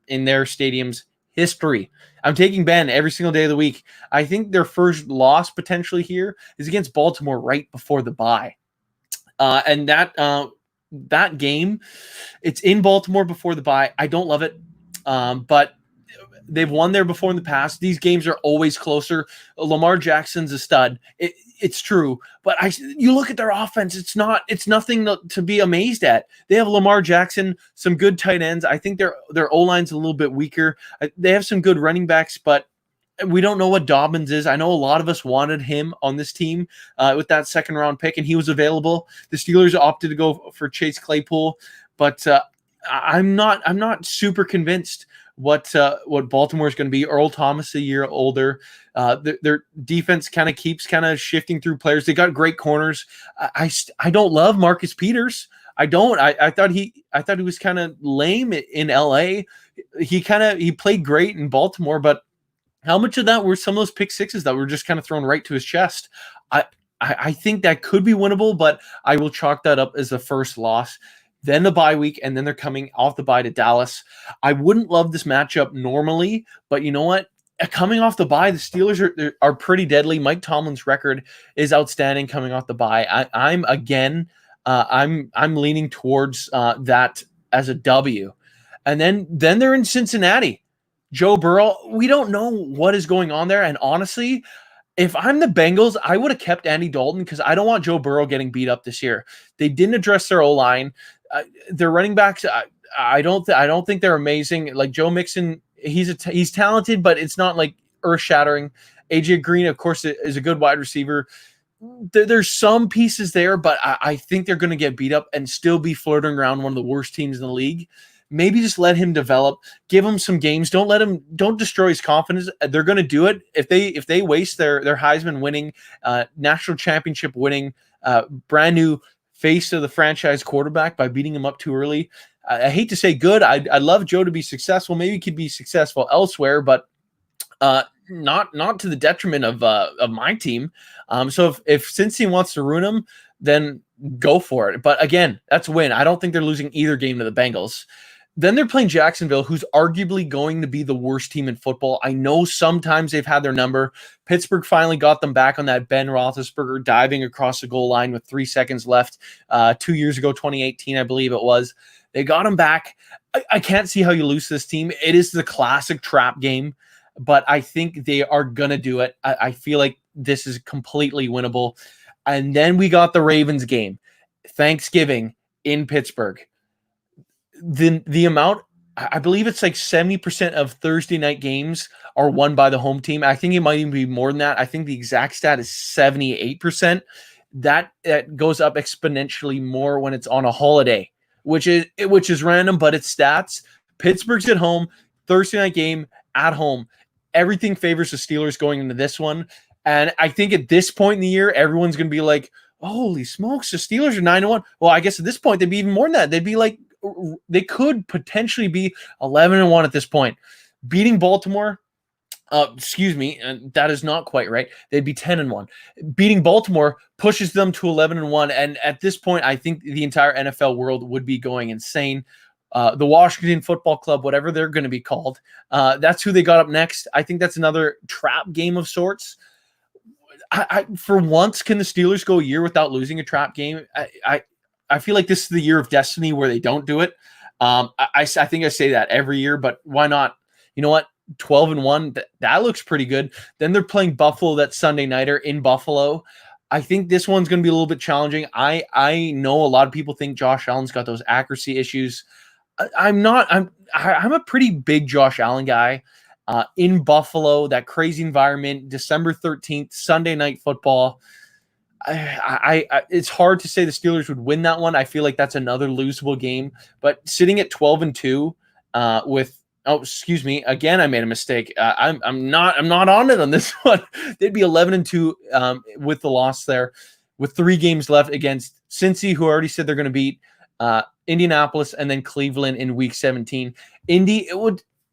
their stadium's history. I'm taking Ben every single day of the week. I think their first loss potentially here is against Baltimore right before the bye. And that game, it's in Baltimore before the bye. I don't love it, but they've won there before in the past. These games are always closer. Lamar Jackson's a stud. It's true, but you look at their offense. It's nothing to be amazed at. They have Lamar Jackson, some good tight ends. I think their O-line's a little bit weaker. They have some good running backs, but we don't know what Dobbins is. I know a lot of us wanted him on this team with that second round pick, and he was available. The Steelers opted to go for Chase Claypool, but I'm not super convinced what Baltimore is going to be. Earl Thomas a year older. Their defense kind of keeps shifting through players. They got great corners. I don't love Marcus Peters. I don't. I thought he was kind of lame in LA. He played great in Baltimore, but how much of that were some of those pick sixes that were just kind of thrown right to his chest? I think that could be winnable, but I will chalk that up as the first loss. Then the bye week, and then they're coming off the bye to Dallas. I wouldn't love this matchup normally, but you know what? Coming off the bye, the Steelers are pretty deadly. Mike Tomlin's record is outstanding coming off the bye. I'm leaning towards that as a W. And then they're in Cincinnati. Joe Burrow, we don't know what is going on there. And honestly, if I'm the Bengals, I would have kept Andy Dalton because I don't want Joe Burrow getting beat up this year. They didn't address their O-line. Their running backs, I don't think they're amazing. Like Joe Mixon, he's talented, but it's not like earth-shattering. AJ Green, of course, is a good wide receiver. There's some pieces there, but I think they're going to get beat up and still be flirting around one of the worst teams in the league. Maybe just let him develop, give him some games. Don't destroy his confidence. They're going to do it. If they waste their Heisman winning, national championship winning, brand new face of the franchise quarterback by beating him up too early. I hate to say good. I'd love Joe to be successful. Maybe he could be successful elsewhere, but not to the detriment of my team. So if Cincy wants to ruin him, then go for it. But again, that's a win. I don't think they're losing either game to the Bengals. Then they're playing Jacksonville, who's arguably going to be the worst team in football. I know sometimes they've had their number. Pittsburgh finally got them back on that Ben Roethlisberger diving across the goal line with 3 seconds left 2 years ago, 2018, I believe it was. They got them back. I can't see how you lose this team. It is the classic trap game, but I think they are going to do it. I feel like this is completely winnable. And then we got the Ravens game, Thanksgiving in Pittsburgh. The amount, I believe it's like 70% of Thursday night games are won by the home team. I think it might even be more than that. I think the exact stat is 78%. That goes up exponentially more when it's on a holiday, which is random, but it's stats. Pittsburgh's at home, Thursday night game at home. Everything favors the Steelers going into this one. And I think at this point in the year, everyone's going to be like, Holy smokes, the Steelers are 9-1. Well, I guess at this point they'd be even more than that. They'd be like, they could potentially be 11-1 at this point. Beating Baltimore, excuse me, and that is not quite right. They'd be 10-1. Beating Baltimore pushes them to 11-1, and at this point, I think the entire NFL world would be going insane. The Washington Football Club, whatever they're going to be called, that's who they got up next. I think that's another trap game of sorts. For once, can the Steelers go a year without losing a trap game? I feel like this is the year of destiny where they don't do it. I think I say that every year, but why not? You know what? 12-1, that looks pretty good. Then they're playing Buffalo that Sunday nighter in Buffalo. I think this one's going to be a little bit challenging. I know a lot of people think Josh Allen's got those accuracy issues. I'm not. I'm a pretty big Josh Allen guy. In Buffalo, that crazy environment, December 13th, Sunday Night Football. It's hard to say the Steelers would win that one. I feel like that's another losable game. But sitting at 12-2 with. Oh, excuse me. Again, I made a mistake. I'm not on it on this one. They'd be 11-2 with the loss there, with 3 games left against Cincy, who already said they're going to beat Indianapolis and then Cleveland in Week 17. Indy,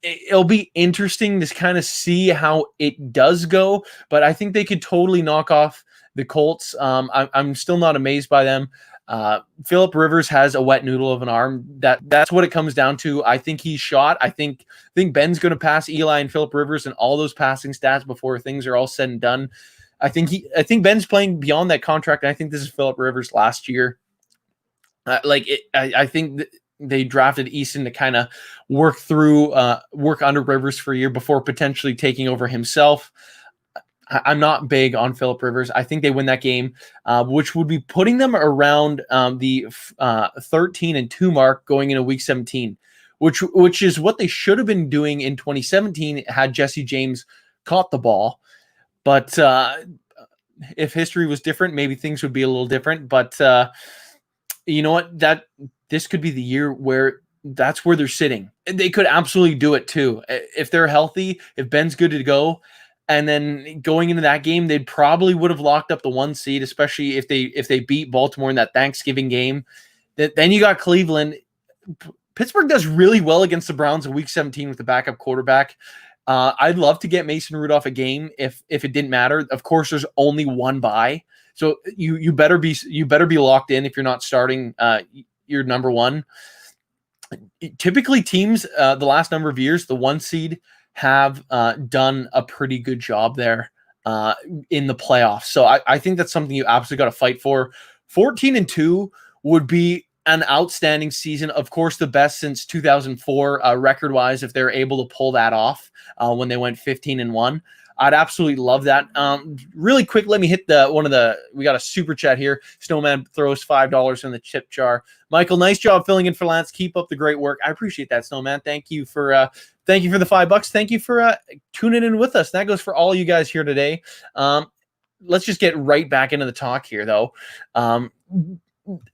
it'll be interesting to kind of see how it does go, but I think they could totally knock off the Colts. I'm still not amazed by them. Phillip Rivers has a wet noodle of an arm. That's what it comes down to. I think he's shot. I think Ben's going to pass Eli and Phillip Rivers and all those passing stats before things are all said and done. I think Ben's playing beyond that contract, and I think this is Phillip Rivers' last year. I think they drafted Eason to kind of work under Rivers for a year before potentially taking over himself. I'm not big on Phillip Rivers. I think they win that game, which would be putting them around the 13-2 mark going into Week 17, which is what they should have been doing in 2017 had Jesse James caught the ball. But if history was different, maybe things would be a little different. But you know what? This could be the year where that's where they're sitting. They could absolutely do it too. If they're healthy, if Ben's good to go. And then going into that game, they probably would have locked up the 1 seed, especially if they beat Baltimore in that Thanksgiving game. Then you got Cleveland. Pittsburgh does really well against the Browns in Week 17 with the backup quarterback. I'd love to get Mason Rudolph a game if it didn't matter. Of course, there's only one bye, so you better be locked in if you're not starting your number one. Typically, teams the last number of years, the 1 seed have done a pretty good job there in the playoffs. So I think that's something you absolutely got to fight for. 14-2 would be an outstanding season. Of course, the best since 2004 record-wise, if they're able to pull that off when they went 15-1. I'd absolutely love that. Really quick, let me hit we got a super chat here. Snowman throws $5 in the chip jar. Michael, nice job filling in for Lance. Keep up the great work. I appreciate that, Snowman. Thank you for the $5. Thank you for tuning in with us. That goes for all you guys here today. Let's just get right back into the talk here, though.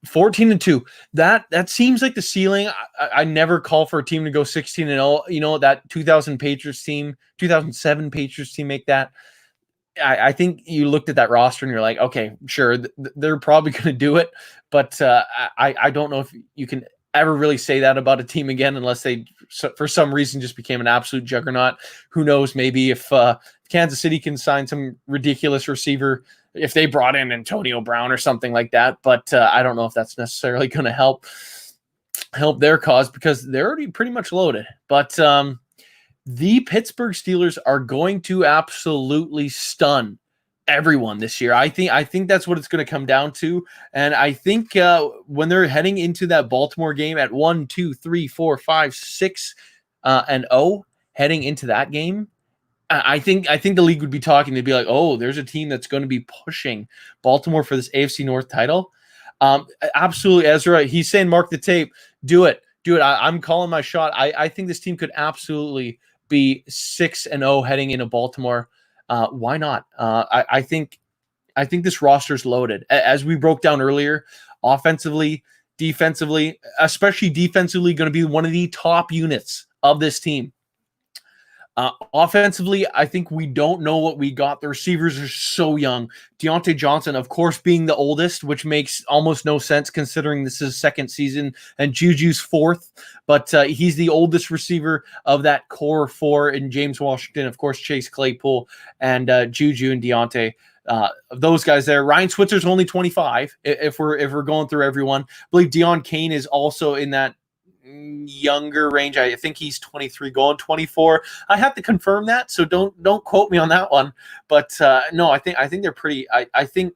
14-2. That seems like the ceiling. I never call for a team to go 16-0. You know, that 2007 Patriots team make that. I think you looked at that roster and you're like, okay, sure, they're probably going to do it, but I don't know if you can ever really say that about a team again unless they, for some reason, just became an absolute juggernaut. Who knows? Maybe if Kansas City can sign some ridiculous receiver, if they brought in Antonio Brown or something like that, but I don't know if that's necessarily going to help their cause because they're already pretty much loaded. But the Pittsburgh Steelers are going to absolutely stun everyone this year. I think that's what it's going to come down to. And I think when they're heading into that Baltimore game at 1, 2, 3, 4, 5, 6 and 0, heading into that game, I think the league would be talking. They'd be like, oh, there's a team that's going to be pushing Baltimore for this AFC North title. Absolutely, Ezra. He's saying, mark the tape. Do it. I'm calling my shot. I think this team could absolutely be 6-0 heading into Baltimore. Why not? I think this roster's loaded. As we broke down earlier, offensively, defensively, especially defensively, going to be one of the top units of this team. Offensively, I think we don't know what we got. The receivers are so young. Deontay Johnson, of course, being the oldest, which makes almost no sense considering this is his second season and Juju's fourth. But he's the oldest receiver of that core four in James Washington, of course, Chase Claypool, and Juju and Deontay. Of those guys there, Ryan Switzer's only 25. If we're going through everyone, I believe Deion Kane is also in that younger range. I think he's 23 going 24. I have to confirm that, so don't quote me on that one. But no, I think they're pretty. I think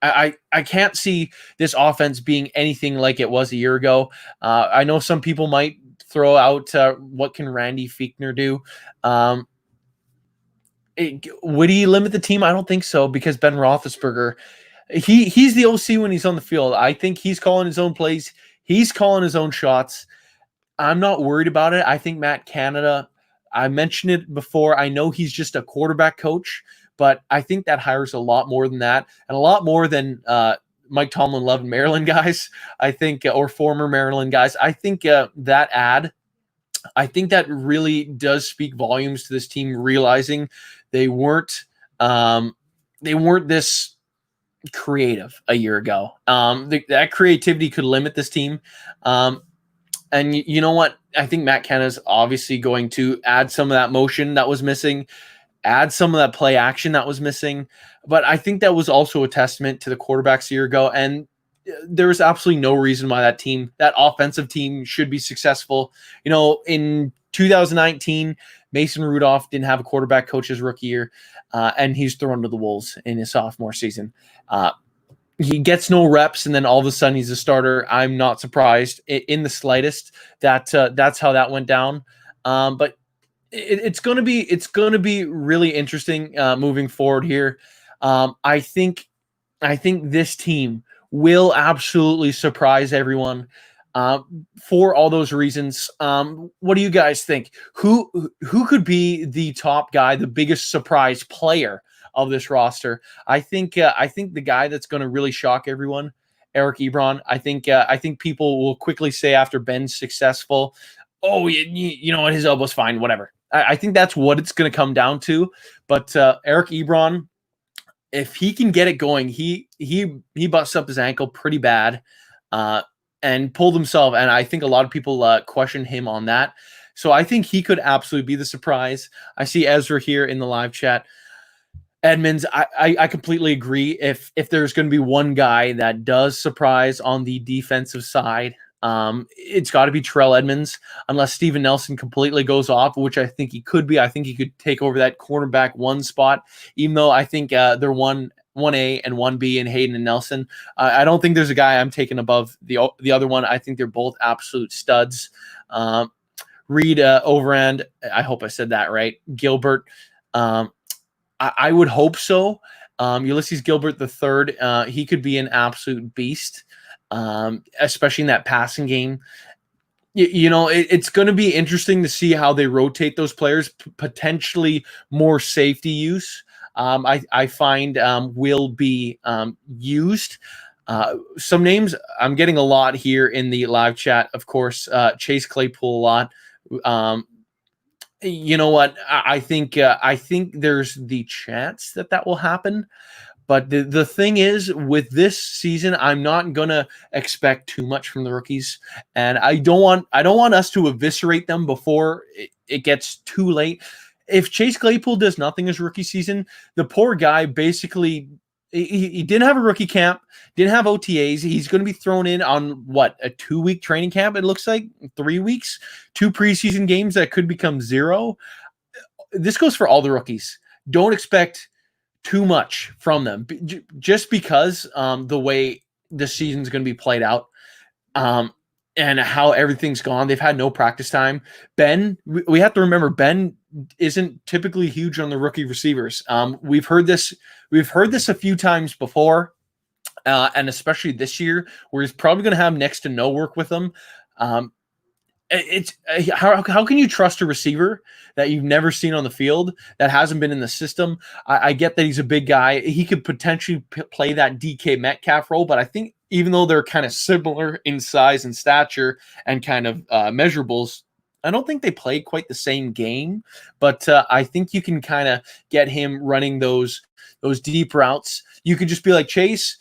I can't see this offense being anything like it was a year ago. I know some people might throw out what can Randy Fichtner do. Would he limit the team? I don't think so, because Ben Roethlisberger, he's the OC when he's on the field. I think he's calling his own plays. He's calling his own shots. I'm not worried about it. I think Matt Canada, I mentioned it before, I know he's just a quarterback coach, but I think that hires a lot more than that, and a lot more than Mike Tomlin loved Maryland guys, I think, or former Maryland guys. I think that really does speak volumes to this team, realizing they weren't this creative a year ago. That creativity could limit this team. And you know what? I think Matt Canada's obviously going to add some of that motion that was missing, add some of that play action that was missing. But I think that was also a testament to the quarterbacks a year ago. And there's absolutely no reason why that offensive team should be successful. You know, in 2019, Mason Rudolph didn't have a quarterback coach his rookie year, and he's thrown to the wolves in his sophomore season. He gets no reps, and then all of a sudden he's a starter. I'm not surprised in the slightest that that's how that went down. But it's going to be really interesting moving forward here. I think this team will absolutely surprise everyone for all those reasons. What do you guys think? Who could be the top guy, the biggest surprise player of this roster? I think the guy that's going to really shock everyone, Eric Ebron. I think people will quickly say after Ben's successful, oh, you know what, his elbow's fine, whatever. I think that's what it's going to come down to. But Eric Ebron, if he can get it going, he busts up his ankle pretty bad and pulled himself, and I think a lot of people question him on that. So I think he could absolutely be the surprise. I see Ezra here in the live chat. Edmonds, I completely agree. If there's going to be one guy that does surprise on the defensive side, it's got to be Terrell Edmonds, unless Steven Nelson completely goes off, which I think he could be. I think he could take over that cornerback one spot, even though I think they're 1A and 1B in Hayden and Nelson. I don't think there's a guy I'm taking above the other one. I think they're both absolute studs. Reed Overand, I hope I said that right. Gilbert, I would hope so. Ulysses Gilbert III, he could be an absolute beast, especially in that passing game. It's going to be interesting to see how they rotate those players, potentially more safety use. I find will be used. Some names I'm getting a lot here in the live chat. Of course, Chase Claypool a lot. You know what? I think there's the chance that will happen. But the thing is, with this season, I'm not gonna expect too much from the rookies, and I don't want us to eviscerate them before it gets too late. If Chase Claypool does nothing his rookie season, the poor guy basically he didn't have a rookie camp, didn't have OTAs. He's going to be thrown in on a 2-week training camp. It looks like 3 weeks, 2 preseason games that could become 0. This goes for all the rookies. Don't expect too much from them just because the way the season's going to be played out and how everything's gone. They've had no practice time. Ben, we have to remember, Ben isn't typically huge on the rookie receivers. We've heard this a few times before, and especially this year, where he's probably going to have next to no work with them. It's how can you trust a receiver that you've never seen on the field, that hasn't been in the system? I get that he's a big guy. He could potentially play that DK Metcalf role, but I think even though they're kind of similar in size and stature and kind of measurables, I don't think they play quite the same game, but I think you can kind of get him running those deep routes. You could just be like, Chase,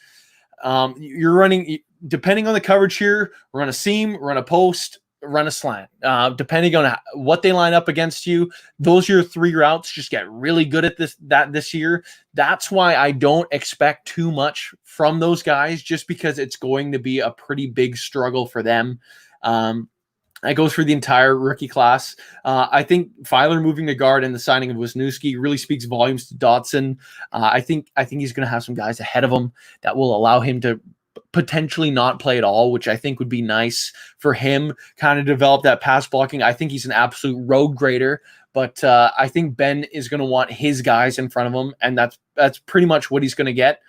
you're running, depending on the coverage here, run a seam, run a post, run a slant. Depending on what they line up against you, those are your 3 routes. Just get really good at this year. That's why I don't expect too much from those guys, just because it's going to be a pretty big struggle for them. That goes for the entire rookie class. I think Filer moving to guard and the signing of Wisniewski really speaks volumes to Dotson. I think he's going to have some guys ahead of him that will allow him to potentially not play at all, which I think would be nice for him, kind of develop that pass blocking. I think he's an absolute road grader, but I think Ben is going to want his guys in front of him, and that's pretty much what he's going to get.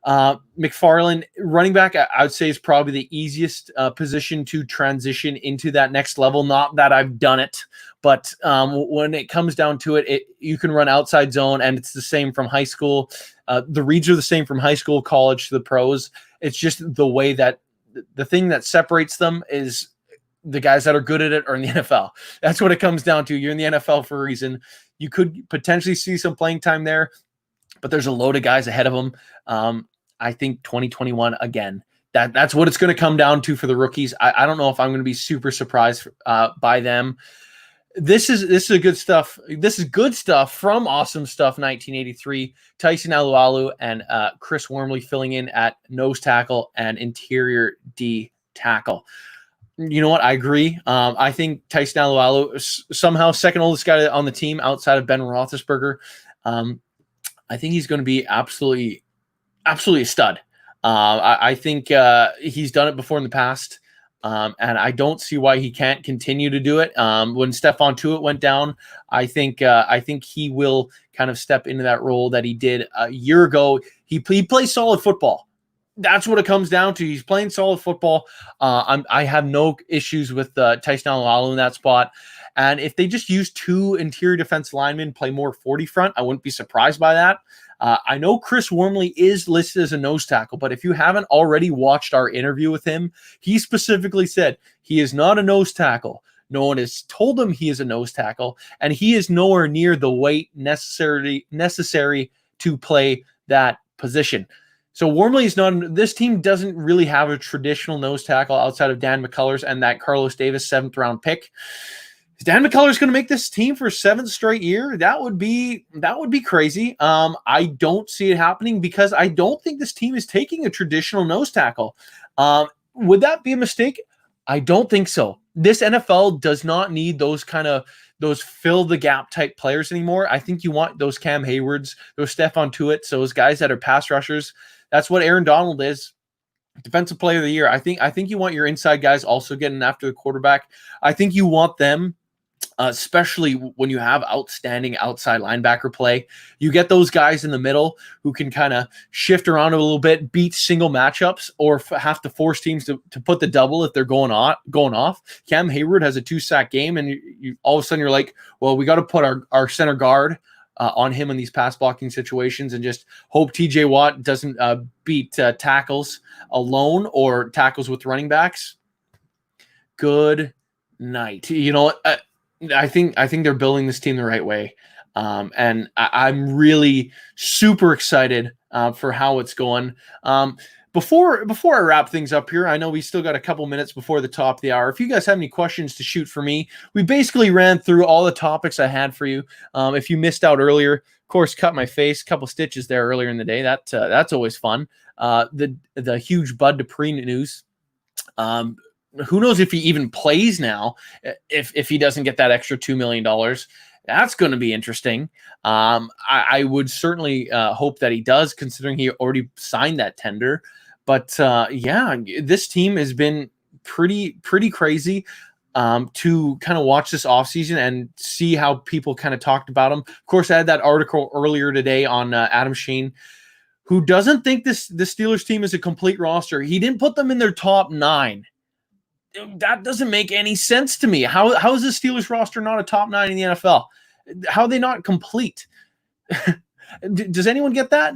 McFarland, running back, I would say is probably the easiest position to transition into that next level. Not that I've done it, but when it comes down to it, you can run outside zone, and it's the same from high school. The reads are the same from high school, college to the pros. It's just the way that the thing that separates them is the guys that are good at it are in the NFL. That's what it comes down to. You're in the NFL for a reason. You could potentially see some playing time there, but there's a load of guys ahead of them. I think 2021, again, that's what it's going to come down to for the rookies. I don't know if I'm going to be super surprised by them. This is good stuff. This is good stuff from Awesome Stuff 1983. Tyson Alualu and Chris Wormley filling in at nose tackle and interior D tackle. You know what? I agree. I think Tyson Alualu is somehow second oldest guy on the team outside of Ben Roethlisberger. I think he's going to be absolutely a stud. I think he's done it before in the past, and I don't see why he can't continue to do it. When Stephon Tuitt went down, I think he will kind of step into that role that he did a year ago. He plays solid football. That's what it comes down to. He's playing solid football. I have no issues with Tyson Alualu in that spot. And if they just use 2 interior defense linemen, play more 40 front, I wouldn't be surprised by that. I know Chris Wormley is listed as a nose tackle, but if you haven't already watched our interview with him, he specifically said he is not a nose tackle. No one has told him he is a nose tackle, and he is nowhere near the weight necessary to play that position. So Wormley is not. This team doesn't really have a traditional nose tackle outside of Dan McCullers and that Carlos Davis 7th round pick. Is Dan McCullers going to make this team for 7th straight year? That would be crazy. I don't see it happening because I don't think this team is taking a traditional nose tackle. Would that be a mistake? I don't think so. This NFL does not need those fill the gap type players anymore. I think you want those Cam Haywards, those Stephon Tuitt, those guys that are pass rushers. That's what Aaron Donald is. Defensive player of the year. I think you want your inside guys also getting after the quarterback. I think you want them, especially when you have outstanding outside linebacker play. You get those guys in the middle who can kind of shift around a little bit, beat single matchups, or have to force teams to put the double if they're going off. Cam Hayward has a 2-sack game, and you all of a sudden you're like, well, we got to put our center guard on him in these pass blocking situations and just hope TJ Watt doesn't beat tackles alone or tackles with running backs. Good night. You know, I think they're building this team the right way. And I'm really super excited for how it's going. Before I wrap things up here, I know we still got a couple minutes before the top of the hour. If you guys have any questions to shoot for me, we basically ran through all the topics I had for you. If you missed out earlier, of course, cut my face, couple stitches there earlier in the day. That's always fun. The huge Bud Dupree news. Who knows if he even plays now if he doesn't get that extra $2 million. That's going to be interesting. I would certainly hope that he does, considering he already signed that tender. But yeah, this team has been pretty crazy to kind of watch this offseason and see how people kind of talked about him. Of course, I had that article earlier today on Adam Sheen, who doesn't think the Steelers team is a complete roster. He didn't put them in their top 9. That doesn't make any sense to me. How is the Steelers roster not a top 9 in the NFL? How are they not complete? Does anyone get that?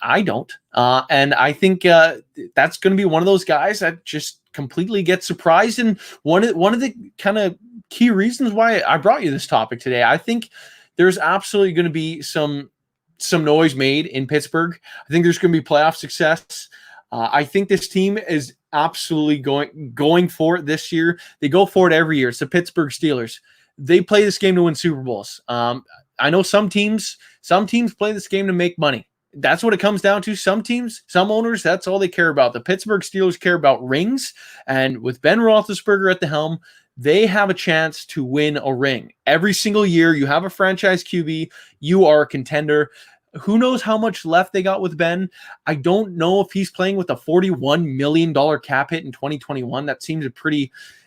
I don't. And I think that's going to be one of those guys that just completely gets surprised. And one of the kind of key reasons why I brought you this topic today. I think there's absolutely going to be some noise made in Pittsburgh. I think there's going to be playoff success. I think this team is absolutely going for it this year. They go for it every year. It's the Pittsburgh Steelers. They play this game to win Super Bowls. I know some teams play this game to make money. That's what it comes down to. Some teams, some owners, that's all they care about. The Pittsburgh Steelers care about rings, and with Ben Roethlisberger at the helm, they have a chance to win a ring. Every single year, you have a franchise QB, you are a contender. Who knows how much left they got with Ben? I don't know if he's playing with a $41 million cap hit in 2021. That seems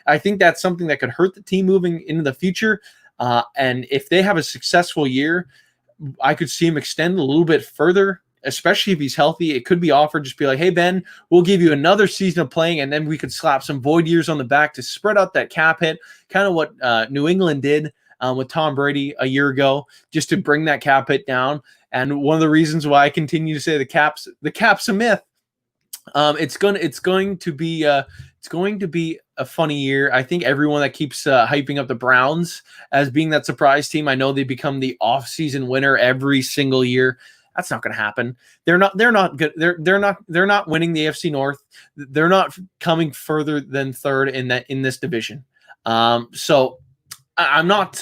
I think that's something that could hurt the team moving into the future. And if they have a successful year, I could see him extend a little bit further, especially if he's healthy. It could be offered, just be like, hey, Ben, we'll give you another season of playing, and then we could slap some void years on the back to spread out that cap hit, kind of what New England did with Tom Brady a year ago, just to bring that cap hit down. And one of the reasons why I continue to say the cap's a myth. It's going to be a funny year. I think everyone that keeps hyping up the Browns as being that surprise team, I know they become the off-season winner every single year. That's not going to happen. They're not good. They're not winning the AFC North. They're not coming further than third in this division. So I'm not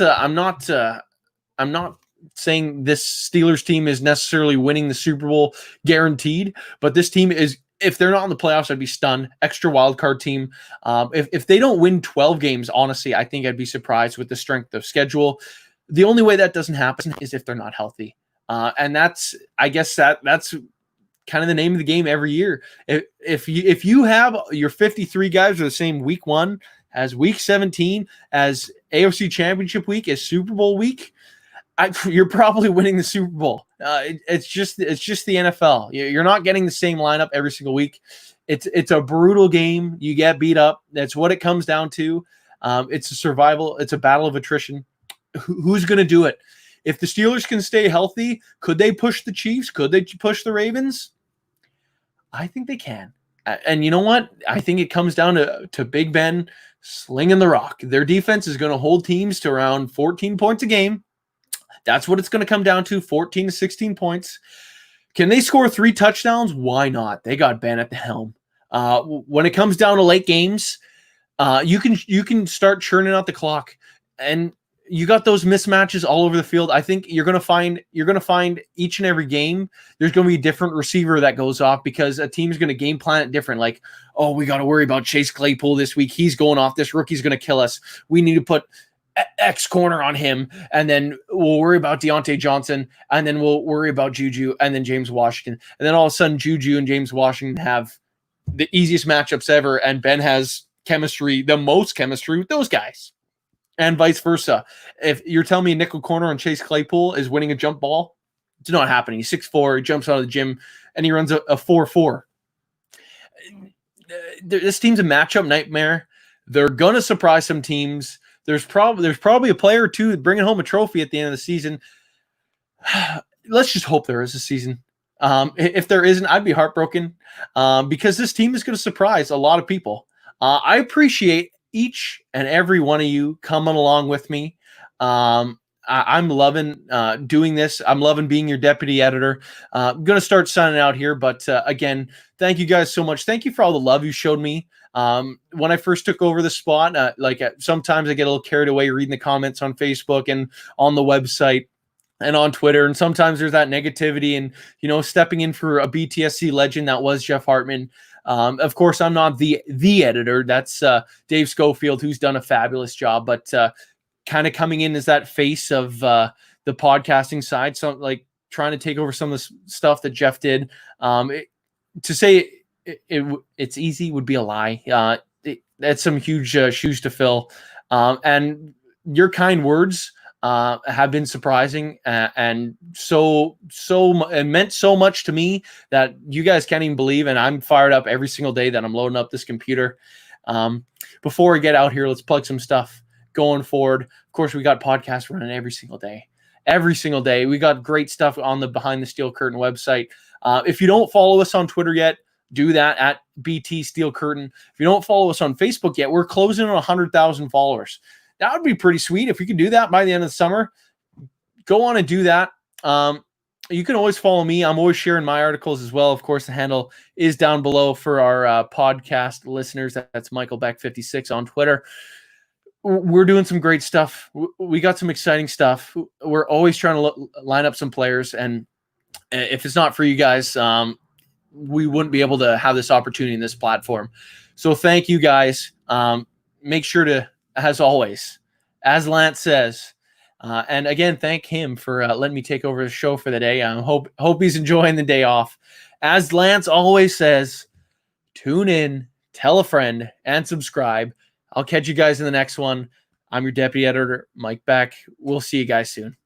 saying this Steelers team is necessarily winning the Super Bowl guaranteed, but this team is, if they're not in the playoffs, I'd be stunned. Extra wild card team. If they don't win 12 games, honestly, I think I'd be surprised with the strength of schedule. The only way that doesn't happen is if they're not healthy. And that's kind of the name of the game every year. If you have your 53 guys are the same week 1 as week 17, as AFC Championship week, as Super Bowl week, you're probably winning the Super Bowl. It's just the NFL. You're not getting the same lineup every single week. It's a brutal game. You get beat up. That's what it comes down to. It's a survival. It's a battle of attrition. Who's going to do it? If the Steelers can stay healthy, could they push the Chiefs? Could they push the Ravens? I think they can. And you know what? I think it comes down to Big Ben slinging the rock. Their defense is going to hold teams to around 14 points a game. That's what it's going to come down to, 14 to 16 points. Can they score 3 touchdowns? Why not? They got Ben at the helm. When it comes down to late games, you can start churning out the clock, and you got those mismatches all over the field. I think you're going to find each and every game there's going to be a different receiver that goes off, because a team is going to game plan it different. Like, oh, we got to worry about Chase Claypool this week. He's going off. This rookie's going to kill us. We need to put X corner on him, and then we'll worry about Deontay Johnson, and then we'll worry about Juju, and then James Washington. And then all of a sudden, Juju and James Washington have the easiest matchups ever, and Ben has the most chemistry with those guys, and vice versa. If you're telling me nickel corner on Chase Claypool is winning a jump ball, it's not happening. He's 6'4", he jumps out of the gym, and he runs a 4.4. This team's a matchup nightmare. They're going to surprise some teams. There's probably a player or two bringing home a trophy at the end of the season. Let's just hope there is a season. If there isn't, I'd be heartbroken, because this team is going to surprise a lot of people. I appreciate each and every one of you coming along with me. I'm loving doing this. I'm loving being your deputy editor. I'm going to start signing out here, but again, thank you guys so much. Thank you for all the love you showed me. When I first took over the spot, sometimes I get a little carried away reading the comments on Facebook and on the website and on Twitter. And sometimes there's that negativity, and, stepping in for a BTSC legend that was Jeff Hartman. Of course, I'm not the editor. That's Dave Schofield, who's done a fabulous job, but kind of coming in as that face of the podcasting side. So like trying to take over some of the stuff that Jeff did. To say it's easy would be a lie. That's some huge shoes to fill. And your kind words have been surprising, and it meant so much to me that you guys can't even believe. And I'm fired up every single day that I'm loading up this computer. Before we get out here, let's plug some stuff going forward. Of course, we got podcasts running every single day. Every single day. We got great stuff on the Behind the Steel Curtain website. If you don't follow us on Twitter yet, do that at BT Steel Curtain. If you don't follow us on Facebook yet, we're closing on 100,000 followers. That would be pretty sweet if we could do that by the end of the summer. Go on and do that. You can always follow me. I'm always sharing my articles as well. Of course, the handle is down below for our podcast listeners. That's Michael Beck 56 on Twitter. We're doing some great stuff. We got some exciting stuff. We're always trying to line up some players. And if it's not for you guys, we wouldn't be able to have this opportunity in this platform. So thank you guys. Make sure to, as always, as Lance says, and again, thank him for letting me take over the show for the day. I hope he's enjoying the day off. As Lance always says, tune in, tell a friend, and subscribe. I'll catch you guys in the next one. I'm your deputy editor, Mike Beck. We'll see you guys soon.